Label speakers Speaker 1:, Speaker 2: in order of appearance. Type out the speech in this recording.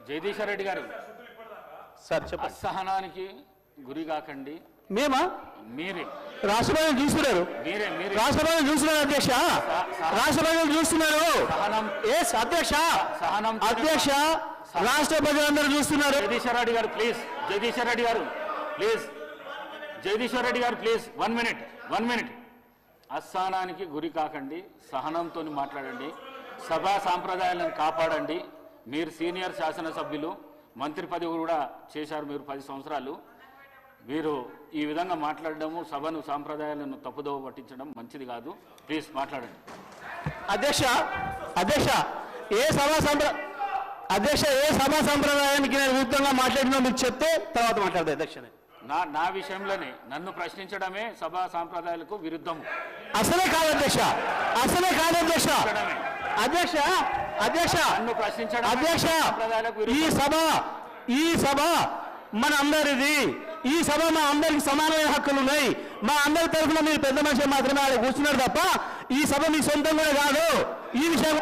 Speaker 1: జగదీశ్వర్ రెడ్డి గారు
Speaker 2: సార్ చెప్పండి.
Speaker 1: అసహనానికి గురి కాకండి.
Speaker 2: మేమా?
Speaker 1: మీరే
Speaker 2: రాష్ట్రపతి చూస్తున్నారు,
Speaker 1: మీరే మీరే
Speaker 2: రాష్ట్రపతి చూస్తున్నారు అధ్యక్ష, రాష్ట్రపతి చూస్తున్నారు.
Speaker 1: సహనం
Speaker 2: ఎస్ అధ్యక్ష,
Speaker 1: సహనం
Speaker 2: అధ్యక్ష రాష్ట్రపతి అందరూ చూస్తున్నారు.
Speaker 1: జగదీశ్వర్ రెడ్డి గారు ప్లీజ్, జగదీశ్వర్ రెడ్డి గారు ప్లీజ్, జగదీశ్వర్ రెడ్డి గారు ప్లీజ్ 1 మినిట్. అసహనానికి గురి కాకండి, సహనంతో మాట్లాడండి, సభా సాంప్రదాయాలను కాపాడండి. మీరు సీనియర్ శాసనసభ్యులు, మంత్రి పదవి కూడా చేశారు మీరు 10 సంవత్సరాలు. మీరు ఈ విధంగా మాట్లాడడము, సభను సాంప్రదాయాలను తప్పుదోవ పట్టించడం మంచిది కాదు. ప్లీజ్ మాట్లాడండి.
Speaker 2: అధ్యక్ష, అధ్యక్ష ఏ సభా సంప్రదాయానికి నేను విరుద్ధంగా మాట్లాడినా మీకు చెప్తే తర్వాత మాట్లాడదు అధ్యక్ష.
Speaker 1: నా విషయంలోనే నన్ను ప్రశ్నించడమే సభా సాంప్రదాయాలకు విరుద్ధము.
Speaker 2: అసలే కాదు అధ్యక్ష, అసలే కాదు అధ్యక్ష. అధ్యక్ష, అధ్యక్ష,
Speaker 1: నన్ను ప్రశ్నించడం
Speaker 2: అధ్యక్ష, ఈ సభ మన అందరిది. ఈ సభ మా అందరికి సమానమైన హక్కులు ఉన్నాయి. మా అందరి తరఫున మీరు పెద్ద మనిషి మాత్రమే కూర్చున్నారు తప్ప ఈ సభ మీ సొంతంగా కాదు. ఈ విషయం